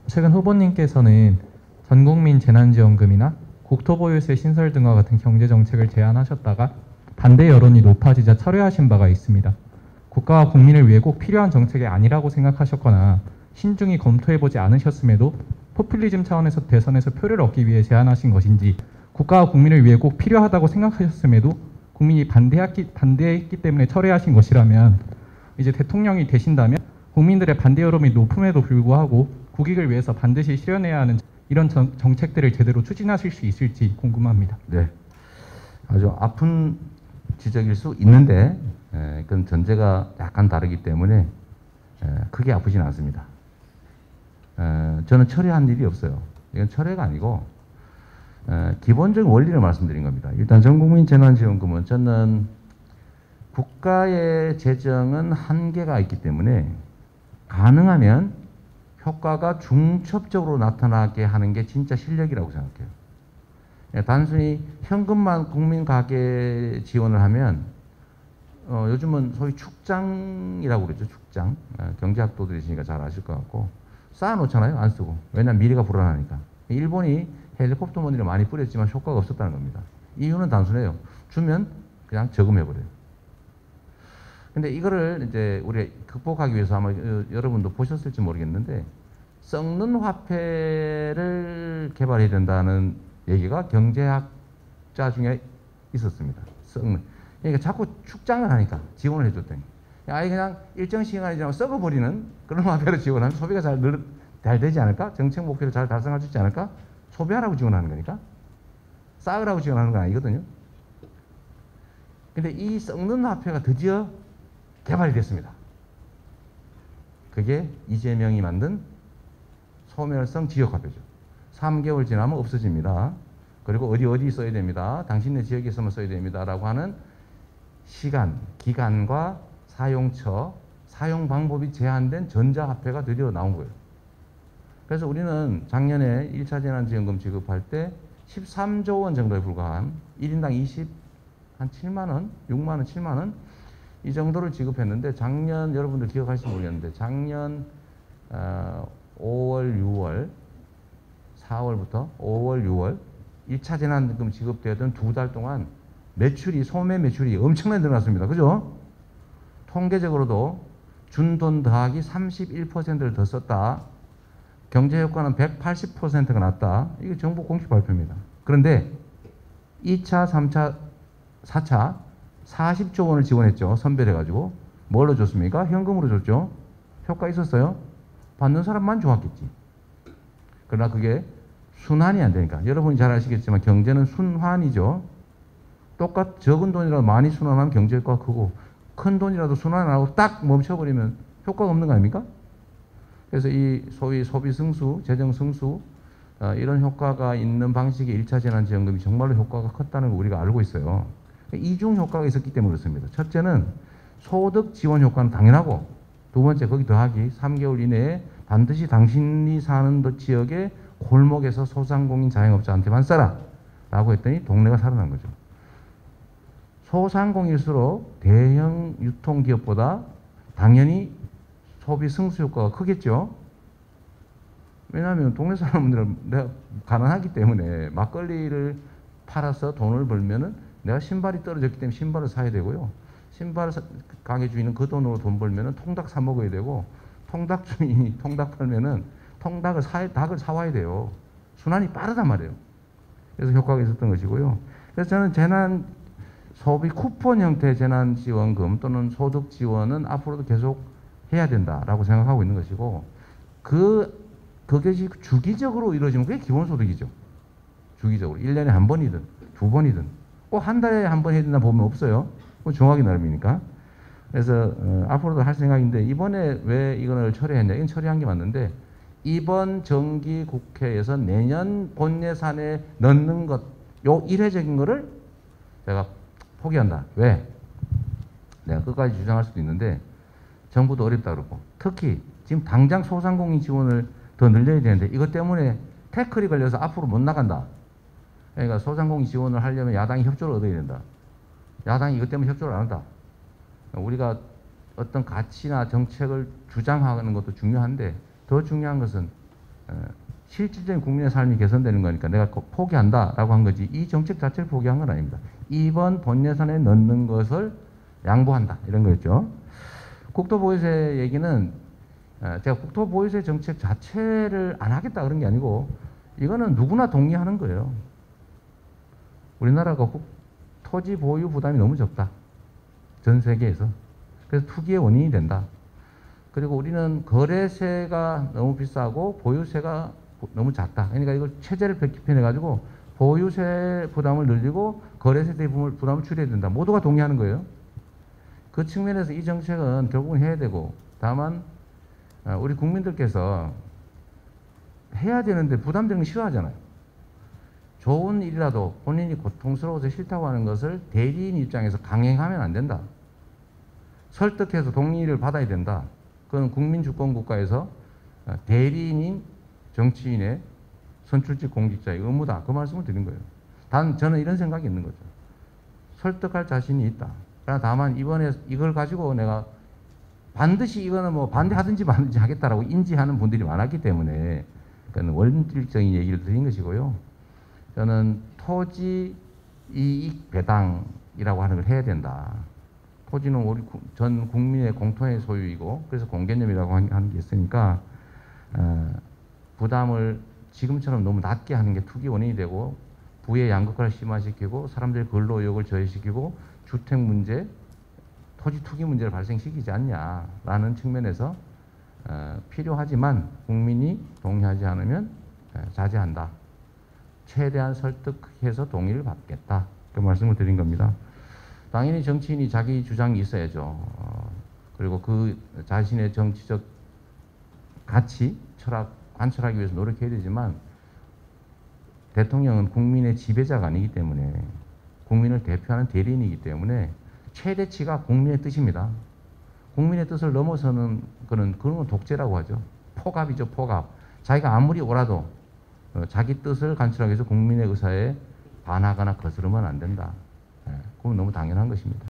최근 후보님께서는 전국민 재난지원금이나 국토보유세 신설 등과 같은 경제정책을 제안하셨다가 반대 여론이 높아지자 철회하신 바가 있습니다. 국가와 국민을 위해 꼭 필요한 정책이 아니라고 생각하셨거나 신중히 검토해보지 않으셨음에도 포퓰리즘 차원에서 대선에서 표를 얻기 위해 제안하신 것인지, 국가와 국민을 위해 꼭 필요하다고 생각하셨음에도 국민이 반대했기 때문에 철회하신 것이라면 이제 대통령이 되신다면 국민들의 반대 여론이 높음에도 불구하고 국익을 위해서 반드시 실현해야 하는 이런 정책들을 제대로 추진하실 수 있을지 궁금합니다. 네, 아주 아픈 지적일 수 있는데 그건 전제가 약간 다르기 때문에 크게 아프진 않습니다. 저는 철회한 일이 없어요. 이건 철회가 아니고 기본적인 원리를 말씀드린 겁니다. 일단 전국민 재난지원금은 저는 국가의 재정은 한계가 있기 때문에 가능하면 효과가 중첩적으로 나타나게 하는 게 진짜 실력이라고 생각해요. 단순히 현금만 국민 가계 지원을 하면 요즘은 소위 축장이라고 그러죠. 축장. 경제학도들이시니까 잘 아실 것 같고 쌓아놓잖아요. 안 쓰고. 왜냐하면 미래가 불안하니까. 일본이 헬리콥터 머니를 많이 뿌렸지만 효과가 없었다는 겁니다. 이유는 단순해요. 주면 그냥 저금해버려요. 근데 이거를 이제 우리가 극복하기 위해서 아마 여러분도 보셨을지 모르겠는데 썩는 화폐를 개발해야 된다는 얘기가 경제학자 중에 있었습니다. 썩는. 그러니까 자꾸 축장을 하니까 지원을 해줬더니 아예 그냥 일정 시간이 지나면 썩어버리는 그런 화폐를 지원하면 소비가 잘 되지 않을까? 정책 목표를 잘 달성할 수 있지 않을까? 소비하라고 지원하는 거니까. 쌓으라고 지원하는 건 아니거든요. 근데 이 썩는 화폐가 드디어 개발이 됐습니다. 그게 이재명이 만든 소멸성 지역화폐죠. 3개월 지나면 없어집니다. 그리고 어디 써야 됩니다. 당신네 지역에서만 써야 됩니다. 라고 하는 시간, 기간과 사용처, 사용 방법이 제한된 전자화폐가 드디어 나온 거예요. 그래서 우리는 작년에 1차 재난지원금 지급할 때 13조 원 정도에 불과한 1인당 한 7만 원, 6만 원, 7만 원 이 정도를 지급했는데 작년 여러분들 기억하실지 모르겠는데 작년 5월, 6월, 4월부터 5월, 6월 1차 재난지원금 지급되던 2달 동안 소매 매출이 엄청나게 늘어났습니다. 그죠? 통계적으로도 준 돈 더하기 31%를 더 썼다. 경제 효과는 180%가 났다. 이게 정부 공식 발표입니다. 그런데 2차, 3차, 4차 40조 원을 지원했죠. 선별해가지고. 뭘로 줬습니까? 현금으로 줬죠. 효과 있었어요? 받는 사람만 좋았겠지. 그러나 그게 순환이 안 되니까. 여러분이 잘 아시겠지만 경제는 순환이죠. 적은 돈이라도 많이 순환하면 경제 효과가 크고 큰 돈이라도 순환 안 하고 딱 멈춰버리면 효과가 없는 거 아닙니까? 그래서 이 소위 소비 승수, 재정 승수 이런 효과가 있는 방식의 1차 재난지원금이 정말로 효과가 컸다는 거 우리가 알고 있어요. 이중 효과가 있었기 때문에 그렇습니다. 첫째는 소득 지원 효과는 당연하고 두 번째 거기 더하기 3개월 이내에 반드시 당신이 사는 지역의 골목에서 소상공인 자영업자한테만 써라 라고 했더니 동네가 살아난 거죠. 소상공일수록 대형 유통기업보다 당연히 소비 승수 효과가 크겠죠. 왜냐하면 동네 사람들은 내가 가난하기 때문에 막걸리를 팔아서 돈을 벌면은 내가 신발이 떨어졌기 때문에 신발을 사야 되고요. 신발 가게 주인은 그 돈으로 돈 벌면은 통닭 사 먹어야 되고 통닭 주인이 통닭 팔면은 닭을 사와야 돼요. 순환이 빠르단 말이에요. 그래서 효과가 있었던 것이고요. 그래서 저는 소비 쿠폰 형태의 재난지원금 또는 소득지원은 앞으로도 계속 해야 된다라고 생각하고 있는 것이고 그것이 주기적으로 이루어지면 그게 기본소득이죠. 주기적으로. 1년에 한 번이든 두 번이든 꼭 한 달에 한 번 해야 된다 보면 없어요. 정하기 나름이니까. 그래서 앞으로도 할 생각인데 이번에 왜 이걸 철회했냐. 이건 철회한 게 맞는데 이번 정기 국회에서 내년 본예산에 넣는 것, 요 일회적인 거를 제가 포기한다. 왜? 내가 끝까지 주장할 수도 있는데 정부도 어렵다 그러고 특히 지금 당장 소상공인 지원을 더 늘려야 되는데 이것 때문에 태클이 걸려서 앞으로 못 나간다. 그러니까 소상공인 지원을 하려면 야당이 협조를 얻어야 된다. 야당이 이것 때문에 협조를 안 한다. 우리가 어떤 가치나 정책을 주장하는 것도 중요한데 더 중요한 것은 실질적인 국민의 삶이 개선되는 거니까 내가 포기한다라고 한 거지 이 정책 자체를 포기한 건 아닙니다. 이번 본 예산에 넣는 것을 양보한다 이런 거였죠. 국토보유세 얘기는 제가 국토보유세 정책 자체를 안 하겠다 그런 게 아니고 이거는 누구나 동의하는 거예요. 우리나라가 토지 보유 부담이 너무 적다. 전 세계에서. 그래서 투기의 원인이 된다. 그리고 우리는 거래세가 너무 비싸고 보유세가 너무 작다. 그러니까 이걸 체제를 개편해 가지고 보유세 부담을 늘리고 거래세 대부분 부담을 줄여야 된다. 모두가 동의하는 거예요. 그 측면에서 이 정책은 결국은 해야 되고 다만 우리 국민들께서 해야 되는데 부담되는 거 싫어하잖아요. 좋은 일이라도 본인이 고통스러워서 싫다고 하는 것을 대리인 입장에서 강행하면 안 된다. 설득해서 동의를 받아야 된다. 그건 국민주권국가에서 대리인인 정치인의 선출직 공직자의 의무다. 그 말씀을 드린 거예요. 단 저는 이런 생각이 있는 거죠. 설득할 자신이 있다. 그러나 다만 이번에 이걸 가지고 내가 반드시 이거는 뭐 반대하든지 말든지 하겠다라고 인지하는 분들이 많았기 때문에 그건 원칙적인 얘기를 드린 것이고요. 저는 토지 이익 배당이라고 하는 걸 해야 된다. 토지는 우리 전 국민의 공통의 소유이고 그래서 공개념이라고 하는 게 있으니까 부담을 지금처럼 너무 낮게 하는 게 투기 원인이 되고 부의 양극화를 심화시키고 사람들의 근로 의욕을 저해시키고 주택 문제, 토지 투기 문제를 발생시키지 않냐라는 측면에서 필요하지만 국민이 동의하지 않으면 자제한다. 최대한 설득해서 동의를 받겠다. 그 말씀을 드린 겁니다. 당연히 정치인이 자기 주장이 있어야죠. 그리고 그 자신의 정치적 가치, 철학, 관철하기 위해서 노력해야 되지만 대통령은 국민의 지배자가 아니기 때문에 국민을 대표하는 대리인이기 때문에 최대치가 국민의 뜻입니다. 국민의 뜻을 넘어서는 그런 건 독재라고 하죠. 포갑이죠, 포갑. 자기가 아무리 옳아도 자기 뜻을 관철하기 위해서 국민의 의사에 반하거나 거스르면 안 된다. 그건 너무 당연한 것입니다.